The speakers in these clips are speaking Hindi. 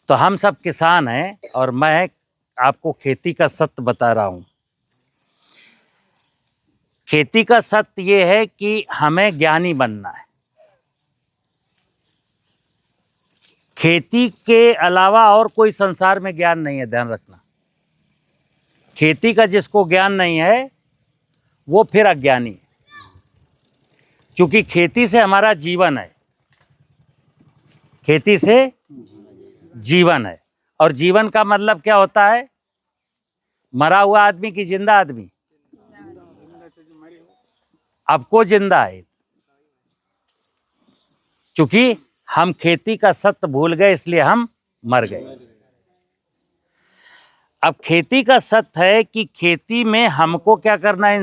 तो हम सब किसान हैं और मैं आपको खेती का सत्य बता रहा हूं। खेती का सत्य ये है कि हमें ज्ञानी बनना है। खेती के अलावा और कोई संसार में ज्ञान नहीं है, ध्यान रखना। खेती का जिसको ज्ञान नहीं है वो फिर अज्ञानी है, क्योंकि खेती से हमारा जीवन है। खेती से जीवन है, और जीवन का मतलब क्या होता है? मरा हुआ आदमी की जिंदा आदमी? अब को जिंदा है, क्योंकि हम खेती का सत्य भूल गए इसलिए हम मर गए। अब खेती का सत्य है कि खेती में हमको क्या करना है?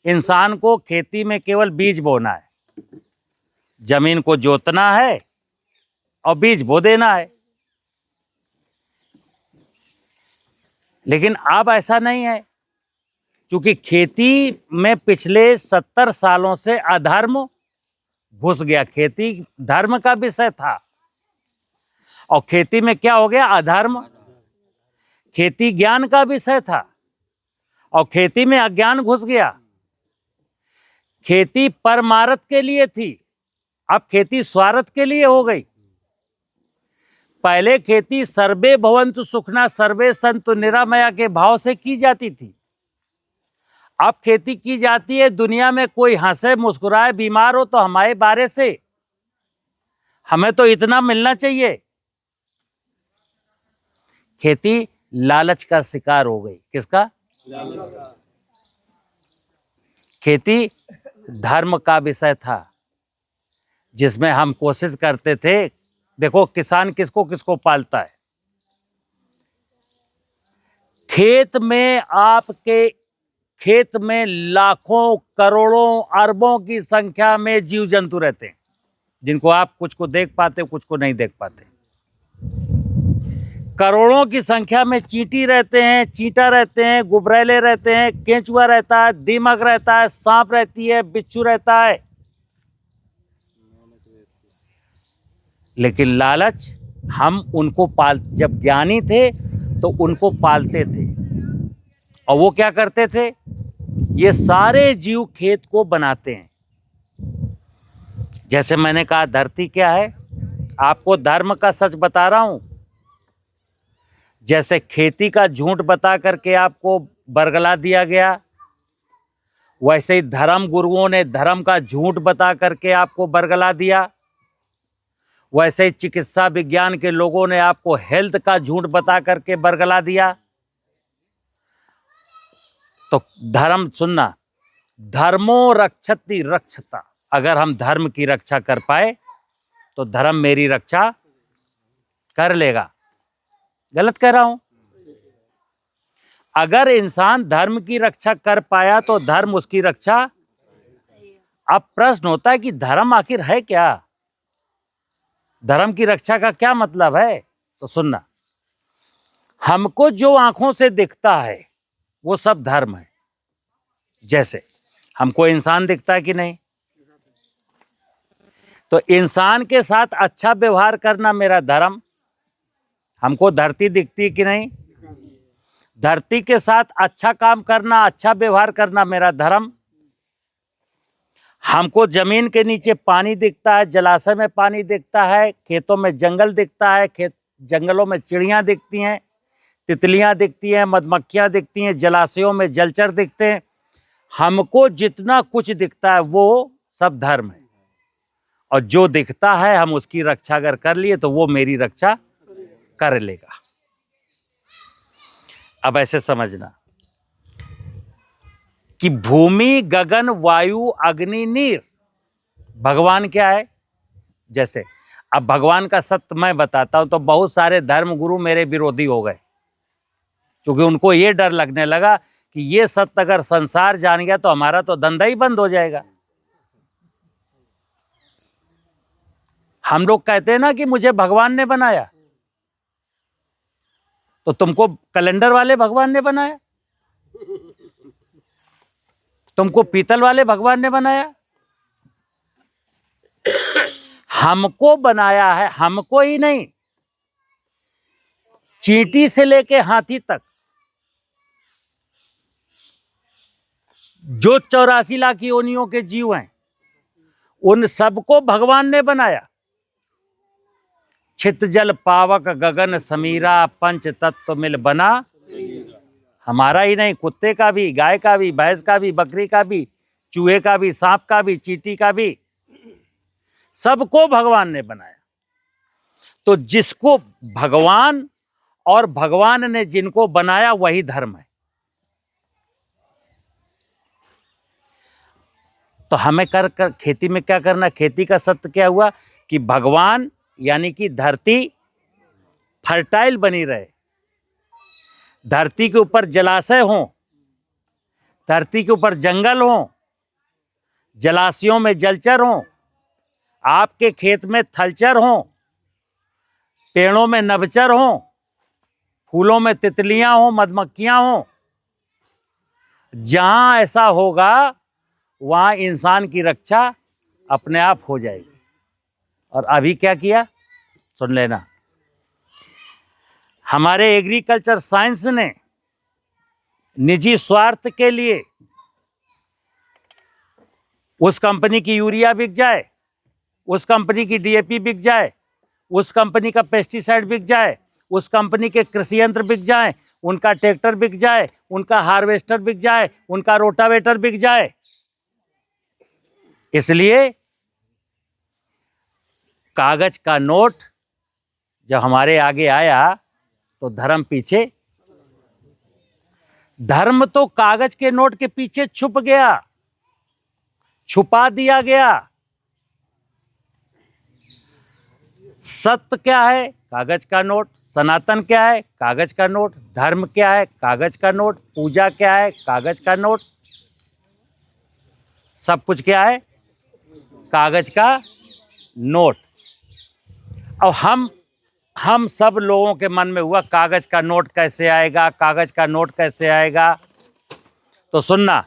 इंसान को खेती में केवल बीज बोना है, जमीन को जोतना है और बीज बो देना है। लेकिन अब ऐसा नहीं है, क्योंकि खेती में पिछले 70 सालों से अधर्म घुस गया। खेती धर्म का विषय था और खेती में क्या हो गया? अधर्म। खेती ज्ञान का विषय था और खेती में अज्ञान घुस गया। खेती परमार्थ के लिए थी, अब खेती स्वार्थ के लिए हो गई। पहले खेती सर्वे भवन्तु सुखिनः सर्वे सन्तु निरामया के भाव से की जाती थी। अब खेती की जाती है दुनिया में कोई हंसे मुस्कुराए बीमार हो तो हमारे बारे से, हमें तो इतना मिलना चाहिए। खेती लालच का शिकार हो गई। किसका? खेती धर्म का विषय था, जिसमें हम कोशिश करते थे। देखो किसान किसको किसको पालता है। खेत में लाखों करोड़ों अरबों की संख्या में जीव जंतु रहते हैं, जिनको आप कुछ को देख पाते हो, कुछ को नहीं देख पाते। करोड़ों की संख्या में चींटी रहते हैं, चींटा रहते हैं, गुबरैले रहते हैं, केंचुआ रहता है, दीमक रहता है, सांप रहती है, बिच्छू रहता है। लेकिन लालच, हम उनको जब ज्ञानी थे तो उनको पालते थे। और वो क्या करते थे? ये सारे जीव खेत को बनाते हैं। जैसे मैंने कहा, धरती क्या है? आपको धर्म का सच बता रहा हूं। जैसे खेती का झूठ बता करके आपको बरगला दिया गया, वैसे ही धर्म गुरुओं ने धर्म का झूठ बता करके आपको बरगला दिया। वैसे ही चिकित्सा विज्ञान के लोगों ने आपको हेल्थ का झूठ बता करके बरगला दिया। तो धर्म सुनना, धर्मो रक्षति रक्षता। अगर हम धर्म की रक्षा कर पाए तो धर्म मेरी रक्षा कर लेगा। गलत कह रहा हूं? अगर इंसान धर्म की रक्षा कर पाया तो धर्म उसकी रक्षा। अब प्रश्न होता है कि धर्म आखिर है क्या? धर्म की रक्षा का क्या मतलब है? तो सुनना, हमको जो आंखों से दिखता है वो सब धर्म है। जैसे हमको इंसान दिखता है कि नहीं? तो इंसान के साथ अच्छा व्यवहार करना मेरा धर्म। हमको धरती दिखती है कि नहीं? धरती के साथ अच्छा काम करना, अच्छा व्यवहार करना मेरा धर्म। हमको जमीन के नीचे पानी दिखता है, जलाशय में पानी दिखता है, खेतों में जंगल दिखता है, जंगलों में चिड़ियां दिखती हैं, तितलियां दिखती हैं, मधुमक्खियां दिखती हैं, जलाशयों में जलचर दिखते हैं। हमको जितना कुछ दिखता है वो सब धर्म है। और जो दिखता है हम उसकी रक्षा अगर कर लिए तो वो मेरी रक्षा कर लेगा। अब ऐसे समझना कि भूमि, गगन, वायु, अग्नि, नीर, भगवान क्या है? जैसे अब भगवान का सत्य मैं बताता हूं तो बहुत सारे धर्म गुरु मेरे विरोधी हो गए, क्योंकि उनको ये डर लगने लगा कि ये सत्य अगर संसार जान गया तो हमारा तो धंधा ही बंद हो जाएगा। हम लोग कहते हैं ना कि मुझे भगवान ने बनाया, तो तुमको कैलेंडर वाले भगवान ने बनाया? तुमको पीतल वाले भगवान ने बनाया? हमको बनाया है, हमको ही नहीं, चींटी से लेके हाथी तक जो 84 लाख योनियों के जीव हैं, उन सबको भगवान ने बनाया। छित जल पावक गगन समीरा, पंच तत्व मिल बना। हमारा ही नहीं, कुत्ते का भी, गाय का भी, भैंस का भी, बकरी का भी, चूहे का भी, सांप का भी, चींटी का भी, सबको भगवान ने बनाया। तो जिसको भगवान और भगवान ने जिनको बनाया वही धर्म है। तो हमें कर खेती में क्या करना? खेती का सत्य क्या हुआ कि भगवान यानी कि धरती फर्टाइल बनी रहे, धरती के ऊपर जलाशय हों, धरती के ऊपर जंगल हों, जलाशयों में जलचर हों, आपके खेत में थलचर हों, पेड़ों में नभचर हों, फूलों में तितलियां हों, मधुमक्खियां हों। जहां ऐसा होगा वहां इंसान की रक्षा अपने आप हो जाएगी। और अभी क्या किया सुन लेना। हमारे एग्रीकल्चर साइंस ने निजी स्वार्थ के लिए उस कंपनी की यूरिया बिक जाए, उस कंपनी की डीएपी बिक जाए, उस कंपनी का पेस्टिसाइड बिक जाए, उस कंपनी के कृषि यंत्र बिक जाए, उनका ट्रैक्टर बिक जाए, उनका हार्वेस्टर बिक जाए, उनका रोटावेटर बिक जाए। इसलिए कागज का नोट जब हमारे आगे आया तो धर्म पीछे, धर्म तो कागज के नोट के पीछे छुप गया, छुपा दिया गया। सत्य क्या है? कागज का नोट। सनातन क्या है? कागज का नोट। धर्म क्या है? कागज का नोट। पूजा क्या है? कागज का नोट। सब कुछ क्या है? कागज का नोट। और हम सब लोगों के मन में हुआ कागज का नोट कैसे आएगा, कागज का नोट कैसे आएगा। तो सुनना,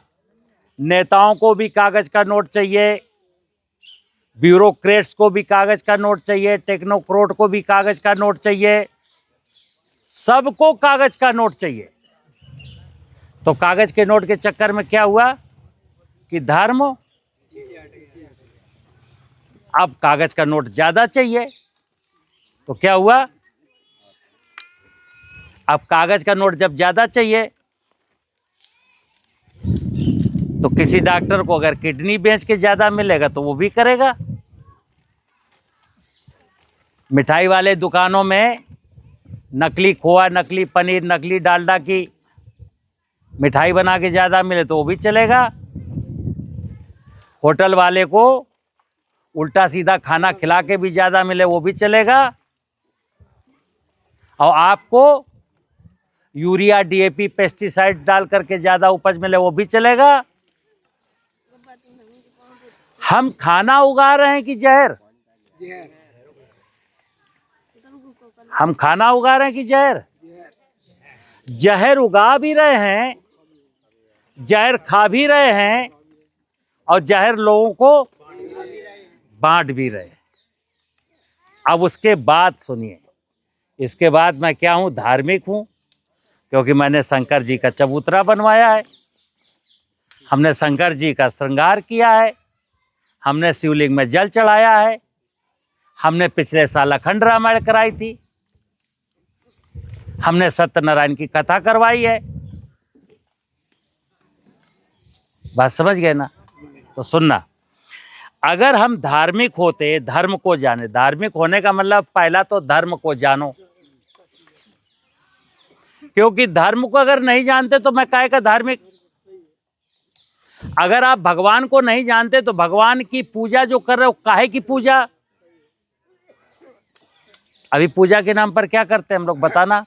नेताओं को भी कागज का नोट चाहिए, ब्यूरोक्रेट्स को भी कागज का नोट चाहिए, टेक्नोक्रेट को भी कागज का नोट चाहिए, सबको कागज का नोट चाहिए। तो कागज के नोट के चक्कर में क्या हुआ कि धर्म, अब कागज का नोट ज्यादा चाहिए तो क्या हुआ, अब कागज का नोट जब ज्यादा चाहिए तो किसी डॉक्टर को अगर किडनी बेच के ज्यादा मिलेगा तो वो भी करेगा। मिठाई वाले दुकानों में नकली खोआ, नकली पनीर, नकली डालडा की मिठाई बना के ज्यादा मिले तो वो भी चलेगा। होटल वाले को उल्टा सीधा खाना खिला के भी ज्यादा मिले वो भी चलेगा। और आपको यूरिया, डीएपी, पेस्टिसाइड डाल करके ज्यादा उपज मिले वो भी चलेगा। हम खाना उगा रहे हैं कि जहर? हम खाना उगा रहे हैं कि जहर? जहर उगा भी रहे हैं, जहर खा भी रहे हैं, और जहर लोगों को बांट भी रहे हैं। अब उसके बाद सुनिए, इसके बाद मैं क्या हूं? धार्मिक हूं, क्योंकि मैंने शंकर जी का चबूतरा बनवाया है, हमने शंकर जी का श्रृंगार किया है, हमने शिवलिंग में जल चढ़ाया है, हमने पिछले साल अखंड रामायण कराई थी, हमने सत्यनारायण की कथा करवाई है। बात समझ गए ना? तो सुनना, अगर हम धार्मिक होते, धर्म को जाने, धार्मिक होने का मतलब पहला तो धर्म को जानो, क्योंकि धर्म को अगर नहीं जानते तो मैं काहे का धार्मिक। अगर आप भगवान को नहीं जानते तो भगवान की पूजा जो कर रहे हो काहे की पूजा? अभी पूजा के नाम पर क्या करते हैं हम लोग बताना?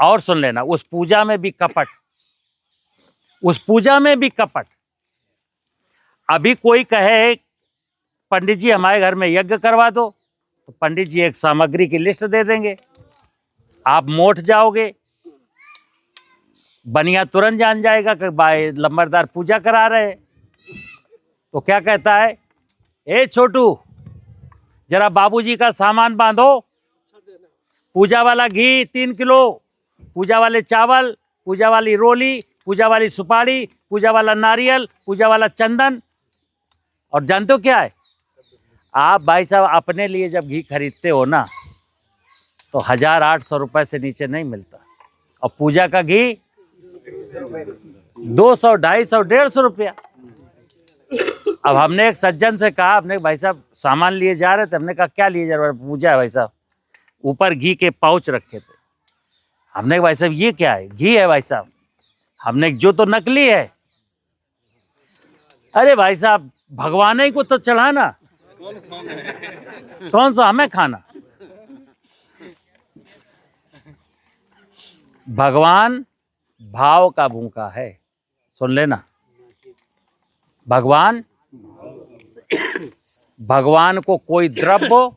और सुन लेना, उस पूजा में भी कपट, उस पूजा में भी कपट। अभी कोई कहे पंडित जी हमारे घर में यज्ञ करवा दो, तो पंडित जी एक सामग्री की लिस्ट दे देंगे, आप मोट जाओगे, बनिया तुरंत जान जाएगा कि भाई लंबरदार पूजा करा रहे हैं। तो क्या कहता है, ए छोटू जरा बाबूजी का सामान बांधो, पूजा वाला घी 3 किलो, पूजा वाले चावल, पूजा वाली रोली, पूजा वाली सुपारी, पूजा वाला नारियल, पूजा वाला चंदन। और जानते हो क्या है, आप भाई साहब अपने लिए जब घी खरीदते हो ना तो 1800 रुपये से नीचे नहीं मिलता, और पूजा का घी 200, 250, 150 रुपया। अब हमने एक सज्जन से कहा, अपने भाई साहब सामान लिए जा रहे थे, हमने कहा क्या लिए जा रहे, पूजा है भाई साहब। ऊपर घी के पाउच रखे थे, हमने कहा भाई साहब ये क्या है, घी है भाई साहब। हमने जो तो नकली है। अरे भाई साहब भगवान ही को तो चढ़ाना, कौन सा हमें खाना। भगवान भाव का भूखा है, सुन लेना। भगवान को कोई द्रव्य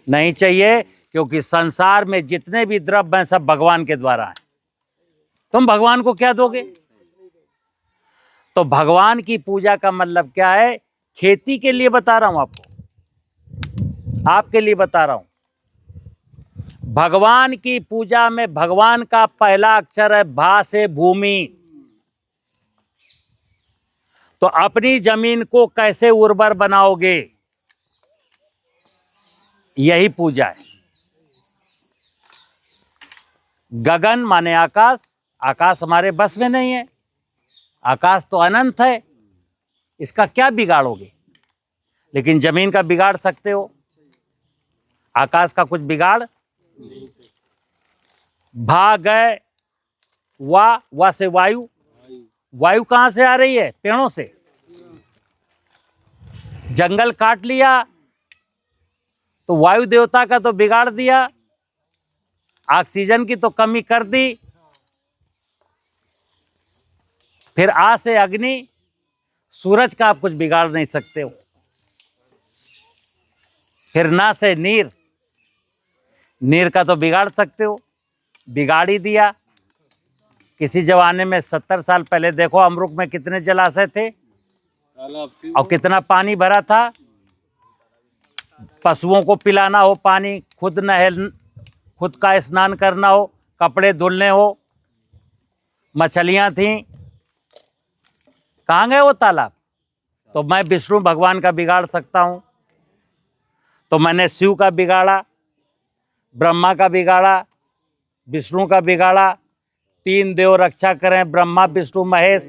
नहीं चाहिए, क्योंकि संसार में जितने भी द्रव्य हैं सब भगवान के द्वारा हैं। तुम भगवान को क्या दोगे? तो भगवान की पूजा का मतलब क्या है? खेती के लिए बता रहा हूं आपको, आपके लिए बता रहा हूं। भगवान की पूजा में भगवान का पहला अक्षर है भा से भूमि। तो अपनी जमीन को कैसे उर्वर बनाओगे, यही पूजा है। गगन माने आकाश, आकाश हमारे बस में नहीं है, आकाश तो अनंत है, इसका क्या बिगाड़ोगे? लेकिन जमीन का बिगाड़ सकते हो, आकाश का कुछ बिगाड़। भा गए, वा से वायु, वायु कहां से आ रही है? पेड़ों से। जंगल काट लिया तो वायु देवता का तो बिगाड़ दिया, ऑक्सीजन की तो कमी कर दी। फिर आ से अग्नि, सूरज का आप कुछ बिगाड़ नहीं सकते हो। फिर ना से नीर, नीर का तो बिगाड़ सकते हो, बिगाड़ ही दिया। किसी जमाने में 70 साल पहले देखो अमरुक में कितने जलाशय थे और कितना पानी भरा था। पशुओं को पिलाना हो पानी, खुद का स्नान करना हो, कपड़े धुलने हो, मछलियां थीं, कहाँ गए वो तालाब? तो मैं विष्णु भगवान का बिगाड़ सकता हूं, तो मैंने शिव का बिगाड़ा, ब्रह्मा का बिगाड़ा, विष्णु का बिगाड़ा। 3 देव रक्षा करें, ब्रह्मा विष्णु महेश।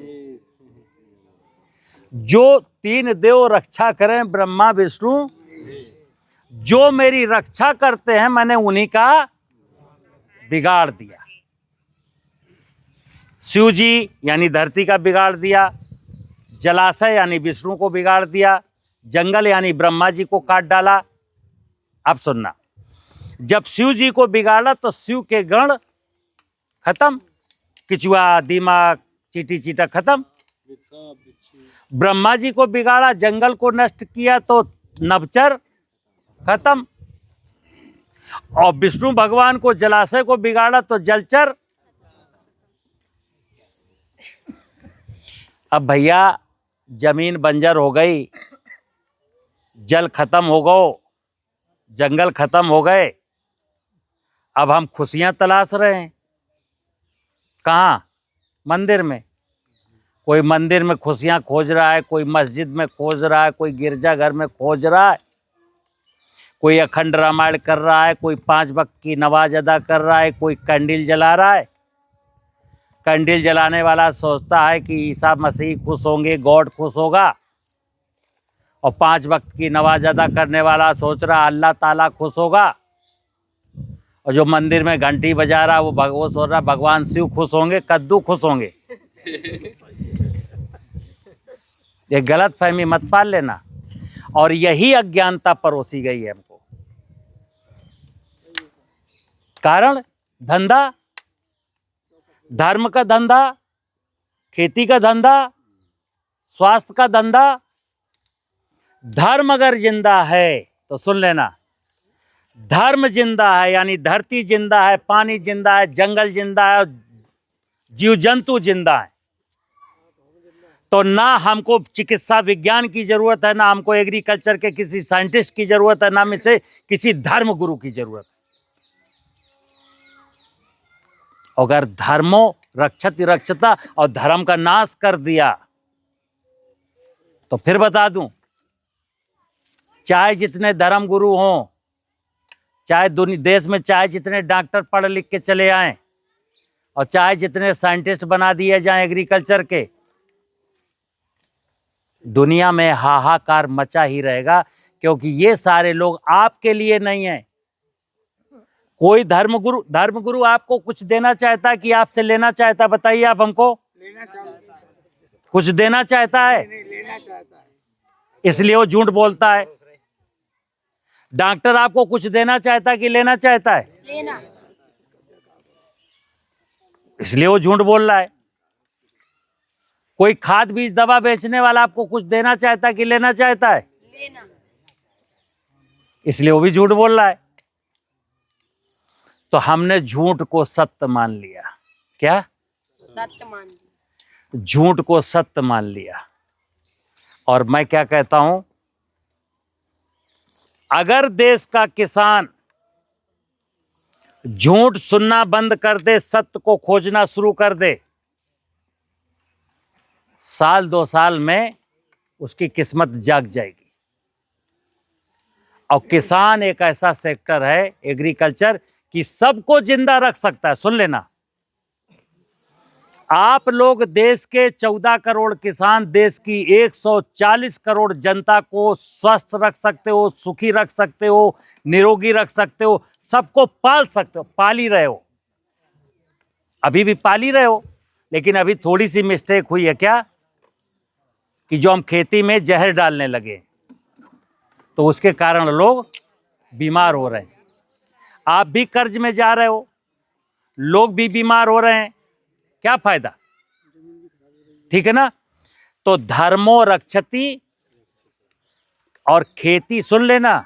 जो 3 देव रक्षा करें, ब्रह्मा विष्णु, जो मेरी रक्षा करते हैं मैंने उन्हीं का बिगाड़ दिया। शिव जी यानी धरती का बिगाड़ दिया, जलाशय यानी विष्णु को बिगाड़ दिया, जंगल यानी ब्रह्मा जी को काट डाला। अब सुनना, जब शिव जी को बिगाड़ा तो शिव के गण खत्म, किचुआ, दीमक, चीटी चीटा खत्म। ब्रह्मा जी को बिगाड़ा, जंगल को नष्ट किया तो नभचर खत्म। और विष्णु भगवान को जलाशय को बिगाड़ा तो जलचर। अब भैया जमीन बंजर हो गई, जल खत्म हो गो, जंगल खत्म हो गए, अब हम खुशियां तलाश रहे हैं। कहाँ? मंदिर में। कोई मंदिर में खुशियां खोज रहा है, कोई मस्जिद में खोज रहा है, कोई गिरजाघर में खोज रहा है, कोई अखंड रामायण कर रहा है, कोई 5 वक्त की नमाज अदा कर रहा है, कोई कैंडल जला रहा है। कैंडल जलाने वाला सोचता है कि ईसा मसीह खुश होंगे, गॉड खुश होगा, और 5 वक्त की नमाज अदा करने वाला सोच रहा अल्लाह ताला खुश होगा। और जो मंदिर में घंटी बजा रहा वो सोच रहा भगवान शिव खुश होंगे, कद्दू खुश होंगे। ये गलत फहमी मत पाल लेना। और यही अज्ञानता परोसी गई है हमको। कारण धंधा, धर्म का धंधा, खेती का धंधा, स्वास्थ्य का धंधा। धर्म अगर जिंदा है तो सुन लेना, धर्म जिंदा है यानी धरती जिंदा है, पानी जिंदा है, जंगल जिंदा है, जीव जंतु जिंदा है। तो ना हमको चिकित्सा विज्ञान की जरूरत है, ना हमको एग्रीकल्चर के किसी साइंटिस्ट की जरूरत है, ना में से किसी धर्म गुरु की जरूरत है। अगर धर्मो रक्षति रक्षता और धर्म का नाश कर दिया तो फिर बता दूं, चाहे जितने धर्म गुरु हों, चाहे देश में चाहे जितने डॉक्टर पढ़ लिख के चले आए और चाहे जितने साइंटिस्ट बना दिए जाएं एग्रीकल्चर के, दुनिया में हाहाकार मचा ही रहेगा, क्योंकि ये सारे लोग आपके लिए नहीं है। कोई धर्मगुरु आपको कुछ देना चाहता है कि आपसे लेना चाहता है? बताइए आप हमको। लेना चाहता है। कुछ देना चाहता है, नहीं, लेना चाहता है। इसलिए वो झूठ बोलता है। डॉक्टर आपको कुछ देना चाहता है कि लेना चाहता है? लेना। इसलिए वो झूठ बोल रहा है। कोई खाद बीज दवा बेचने वाला आपको कुछ देना चाहता है कि लेना चाहता है? लेना। इसलिए वो भी झूठ बोल रहा है। तो हमने झूठ को सत्य मान लिया। क्या? सत्य मान लिया। झूठ को सत्य मान लिया। और मैं क्या कहता हूं, अगर देश का किसान झूठ सुनना बंद कर दे, सत्य को खोजना शुरू कर दे, साल 2 साल में उसकी किस्मत जाग जाएगी। और किसान एक ऐसा सेक्टर है, एग्रीकल्चर, कि सबको जिंदा रख सकता है। सुन लेना, आप लोग देश के 14 करोड़ किसान देश की 140 करोड़ जनता को स्वस्थ रख सकते हो, सुखी रख सकते हो, निरोगी रख सकते हो, सबको पाल सकते हो। पाल ही रहे हो, अभी भी पाल ही रहे हो। लेकिन अभी थोड़ी सी मिस्टेक हुई है। क्या? कि जो हम खेती में जहर डालने लगे, तो उसके कारण लोग बीमार हो रहे हैं। आप भी कर्ज में जा रहे हो, लोग भी बीमार हो रहे हैं, क्या फायदा? ठीक है ना? तो धर्मो रक्षति और खेती, सुन लेना,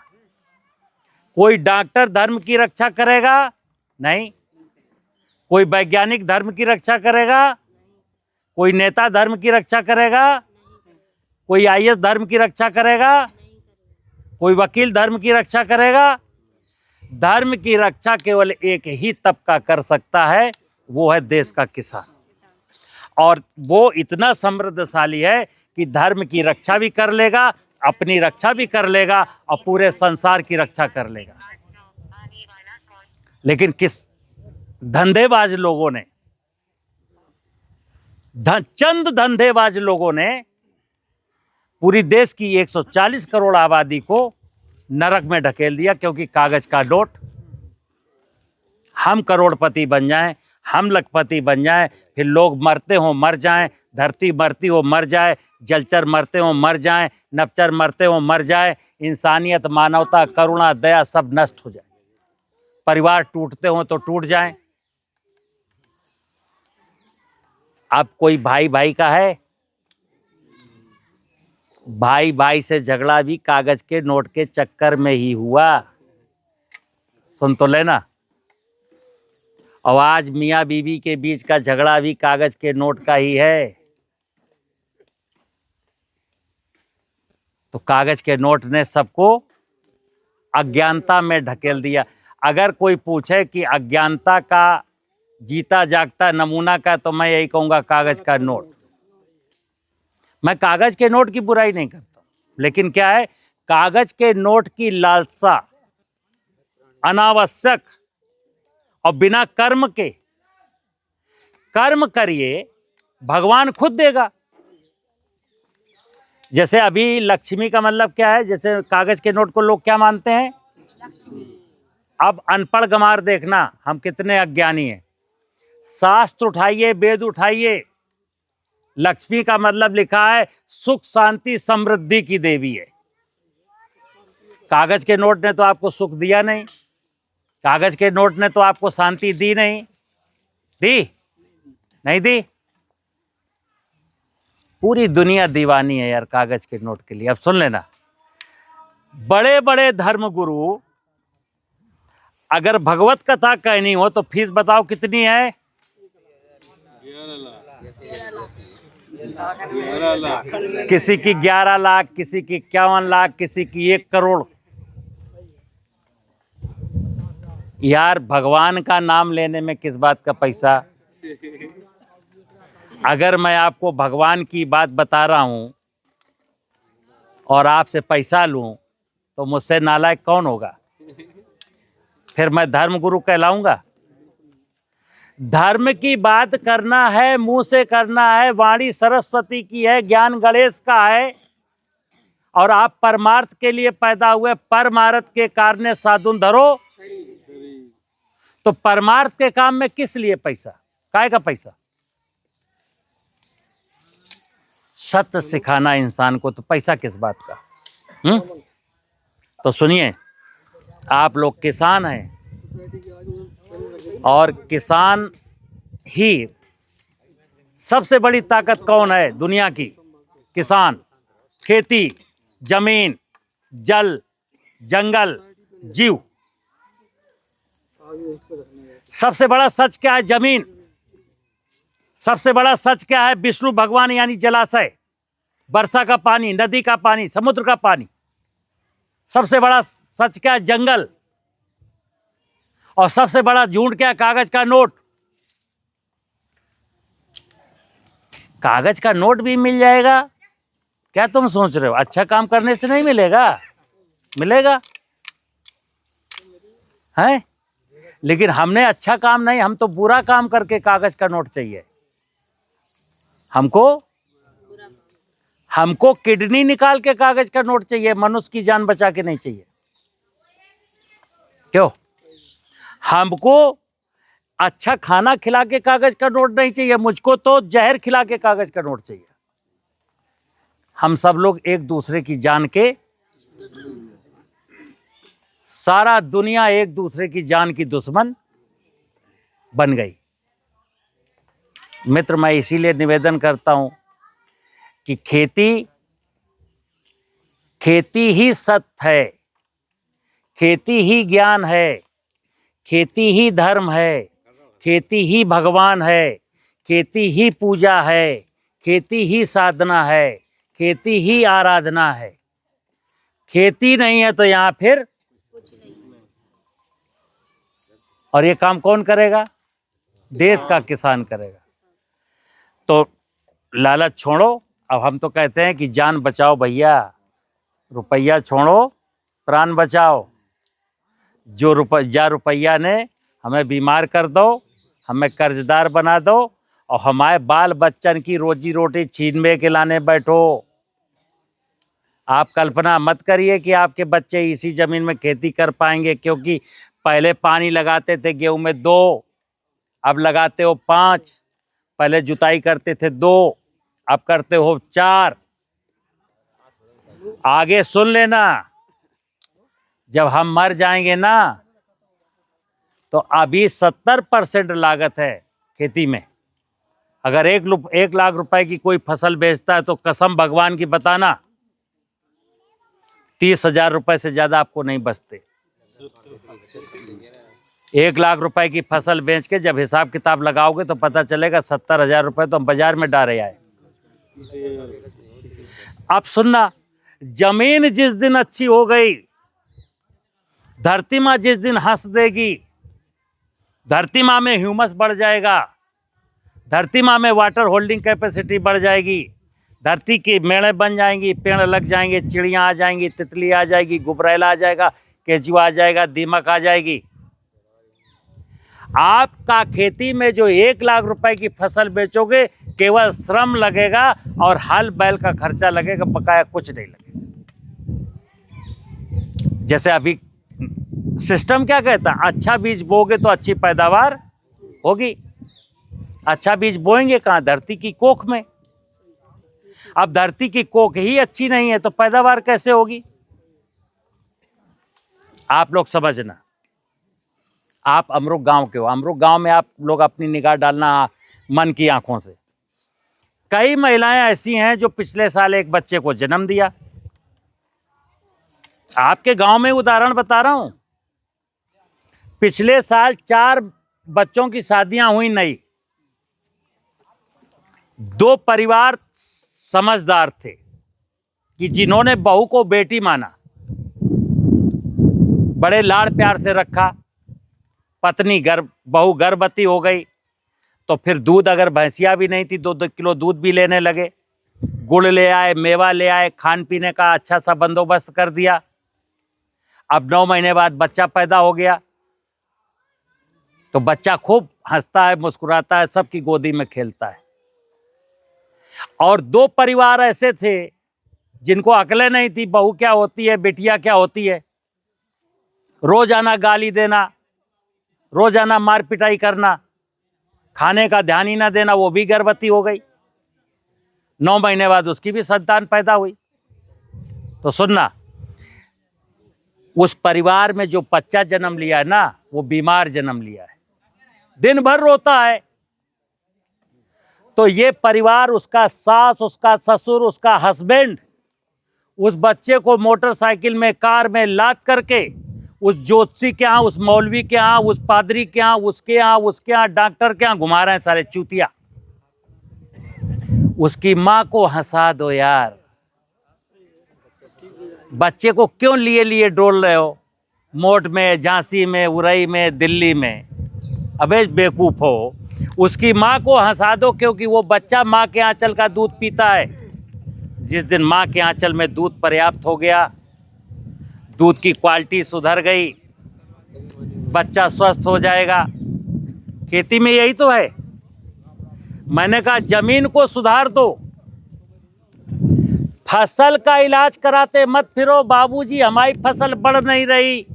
कोई डॉक्टर धर्म की रक्षा करेगा नहीं, कोई वैज्ञानिक धर्म की रक्षा करेगा, कोई नेता धर्म की रक्षा करेगा, कोई आईएएस धर्म की रक्षा करेगा, कोई वकील धर्म की रक्षा करेगा? धर्म की रक्षा केवल एक ही तबका कर सकता है, वो है देश का किसान। और वो इतना समृद्धशाली है कि धर्म की रक्षा भी कर लेगा, अपनी रक्षा भी कर लेगा और पूरे संसार की रक्षा कर लेगा। लेकिन किस धंधेबाज लोगों ने, चंद धंधेबाज लोगों ने पूरी देश की 140 करोड़ आबादी को नरक में ढकेल दिया। क्योंकि कागज का नोट, हम करोड़पति बन जाएं, हम लखपति बन जाएं, फिर लोग मरते हो मर जाएं, धरती मरती हो मर जाए, जलचर मरते हो मर जाएं, नभचर मरते हो मर जाए, इंसानियत, मानवता, करुणा, दया सब नष्ट हो जाए, परिवार टूटते हो तो टूट जाएं। अब कोई भाई भाई का है? भाई भाई से झगड़ा भी कागज के नोट के चक्कर में ही हुआ। सुन तो लेना। और आज मियाँ बीवी के बीच का झगड़ा भी कागज के नोट का ही है। तो कागज के नोट ने सबको अज्ञानता में ढकेल दिया। अगर कोई पूछे कि अज्ञानता का जीता जागता नमूना का, तो मैं यही कहूँगा, कागज का नोट। मैं कागज के नोट की बुराई नहीं करता, लेकिन क्या है, कागज के नोट की लालसा अनावश्यक और बिना कर्म के। कर्म करिए, भगवान खुद देगा। जैसे अभी लक्ष्मी का मतलब क्या है? जैसे कागज के नोट को लोग क्या मानते हैं? अब अनपढ़ गंवार देखना हम कितने अज्ञानी हैं। शास्त्र उठाइए, वेद उठाइए, लक्ष्मी का मतलब लिखा है सुख शांति समृद्धि की देवी है। कागज के नोट ने तो आपको सुख दिया नहीं, कागज के नोट ने तो आपको शांति दी नहीं, दी नहीं दी। पूरी दुनिया दीवानी है यार कागज के नोट के लिए। अब सुन लेना, बड़े बड़े धर्मगुरु अगर भगवत कथा कहनी हो तो फीस बताओ कितनी है? 11 लाख। किसी की 11 लाख, किसी की 51 लाख, किसी की 1 करोड़। यार भगवान का नाम लेने में किस बात का पैसा? अगर मैं आपको भगवान की बात बता रहा हूं और आपसे पैसा लूं तो मुझसे नालायक कौन होगा? फिर मैं धर्म गुरु कहलाऊंगा? धर्म की बात करना है, मुंह से करना है, वाणी सरस्वती की है, ज्ञान गणेश का है, और आप परमार्थ के लिए पैदा हुए, परमार्थ के कारण साधुन धरो। तो परमार्थ के काम में किस लिए पैसा? काय का पैसा? सत्य सिखाना इंसान को, तो पैसा किस बात का? तो सुनिए, आप लोग किसान हैं और किसान ही सबसे बड़ी ताकत कौन है दुनिया की? किसान। खेती, जमीन, जल, जंगल, जीव। सबसे बड़ा सच क्या है? जमीन। सबसे बड़ा सच क्या है? विष्णु भगवान यानी जलाशय, वर्षा का पानी, नदी का पानी, समुद्र का पानी। सबसे बड़ा सच क्या है? जंगल। और सबसे बड़ा झूठ क्या है? कागज का नोट। कागज का नोट भी मिल जाएगा? क्या तुम सोच रहे हो? अच्छा काम करने से नहीं मिलेगा? मिलेगा है। लेकिन हमने अच्छा काम नहीं, हम तो बुरा काम करके कागज का नोट चाहिए। हमको किडनी निकाल के कागज का नोट चाहिए, मनुष्य की जान बचा के नहीं चाहिए। क्यों? हमको अच्छा खाना खिला के कागज का नोट नहीं चाहिए, मुझको तो जहर खिला के कागज का नोट चाहिए। हम सब लोग एक दूसरे की जान के, सारा दुनिया एक दूसरे की जान की दुश्मन बन गई। मित्र, मैं इसीलिए निवेदन करता हूं कि खेती ही सत्य है, खेती ही ज्ञान है, खेती ही धर्म है, खेती ही भगवान है, खेती ही पूजा है, खेती ही साधना है, खेती ही आराधना है। खेती नहीं है तो यहां फिर और ये काम कौन करेगा? देश का किसान करेगा। तो लालच छोड़ो। अब हम तो कहते हैं कि जान बचाओ भैया, रुपया छोड़ो, प्राण बचाओ। जो रुपया ने हमें बीमार कर दो, हमें कर्जदार बना दो, और हमारे बाल बच्चन की रोजी रोटी छीनने के लाने बैठो। आप कल्पना मत करिए कि आपके बच्चे इसी जमीन में खेती कर पाएंगे, क्योंकि पहले पानी लगाते थे गेहूं में 2, अब लगाते हो 5। पहले जुताई करते थे 2, अब करते हो 4। आगे सुन लेना, जब हम मर जाएंगे ना, तो अभी 70% लागत है खेती में। अगर 1 लाख रुपए की कोई फसल बेचता है तो कसम भगवान की बताना 30,000 रुपए से ज्यादा आपको नहीं बचते। 1 लाख रुपए की फसल बेच के जब हिसाब किताब लगाओगे तो पता चलेगा 70,000 रुपए तो हम बाजार में डाले आए। अब सुनना, जमीन जिस दिन अच्छी हो गई, धरती माँ जिस दिन हंस देगी, धरती माँ में ह्यूमस बढ़ जाएगा, धरती माँ में वाटर होल्डिंग कैपेसिटी बढ़ जाएगी, धरती की मेड़ें बन जाएंगी, पेड़ लग जाएंगे, चिड़ियाँ आ जाएंगी, तितली आ जाएगी, गुबरैला आ जाएगा, केंचुआ आ जाएगा, दीमक आ जाएगी। आपका खेती में जो 1 लाख रुपए की फसल बेचोगे, केवल श्रम लगेगा और हल बैल का खर्चा लगेगा, बकाया कुछ नहीं लगेगा। जैसे अभी सिस्टम क्या कहता है? अच्छा बीज बोगे तो अच्छी पैदावार होगी। अच्छा बीज बोएंगे कहाँ? धरती की कोख में। अब धरती की कोख ही अच्छी नहीं है तो पैदावार कैसे होगी? आप लोग समझना। आप अमरुक गांव के हो, अमरुक गांव में आप लोग अपनी निगाह डालना मन की आंखों से। कई महिलाएं ऐसी हैं जो पिछले साल एक बच्चे को जन्म दिया। आपके गांव में उदाहरण बता रहा हूं। पिछले साल 4 बच्चों की शादियां हुई नई। 2 परिवार समझदार थे कि जिन्होंने बहू को बेटी माना, बड़े लाड़ प्यार से रखा, पत्नी बहू गर्भवती हो गई तो फिर दूध, अगर भैंसिया भी नहीं थी 2-2 किलो दूध भी लेने लगे। गुड़ ले आए, मेवा ले आए, खान पीने का अच्छा सा बंदोबस्त कर दिया। अब 9 महीने बाद बच्चा पैदा हो गया तो बच्चा खूब हंसता है, मुस्कुराता है, सबकी गोदी में खेलता है। और 2 परिवार ऐसे थे जिनको अकलें नहीं थी, बहू क्या होती है, बेटिया क्या होती है। रोजाना गाली देना, रोजाना मार पिटाई करना, खाने का ध्यान ही ना देना। वो भी गर्भवती हो गई, 9 महीने बाद उसकी भी संतान पैदा हुई। तो सुनना, उस परिवार में जो बच्चा जन्म लिया है ना, वो बीमार जन्म लिया है, दिन भर रोता है। तो ये परिवार, उसका सास, उसका ससुर, उसका हस्बैंड उस बच्चे को मोटरसाइकिल में, कार में लाद करके उस ज्योतिषी के यहाँ, उस मौलवी के यहाँ, उस पादरी के यहाँ, उसके यहाँ, डॉक्टर के यहाँ घुमा रहे हैं सारे चूतिया। उसकी माँ को हंसा दो यार। बच्चे को क्यों लिए डोल रहे हो? मोट में, झांसी में, उरई में, दिल्ली में। अबे बेवकूफ हो, उसकी माँ को हंसा दो, क्योंकि वो बच्चा माँ के आंचल का दूध पीता है। जिस दिन माँ के आंचल में दूध पर्याप्त हो गया, दूध की क्वालिटी सुधर गई, बच्चा स्वस्थ हो जाएगा। खेती में यही तो है। मैंने कहा जमीन को सुधार दो, फसल का इलाज कराते मत फिरो। बाबूजी हमारी फसल बढ़ नहीं रही,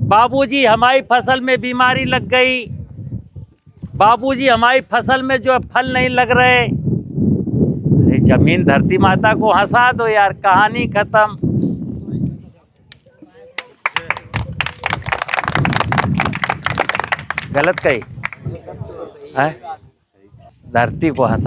बाबूजी हमारी फसल में बीमारी लग गई, बाबूजी हमारी फसल में जो है फल नहीं लग रहे। अरे जमीन धरती माता को हंसा दो यार, कहानी खत्म। गलत कही है? धरती को हंसा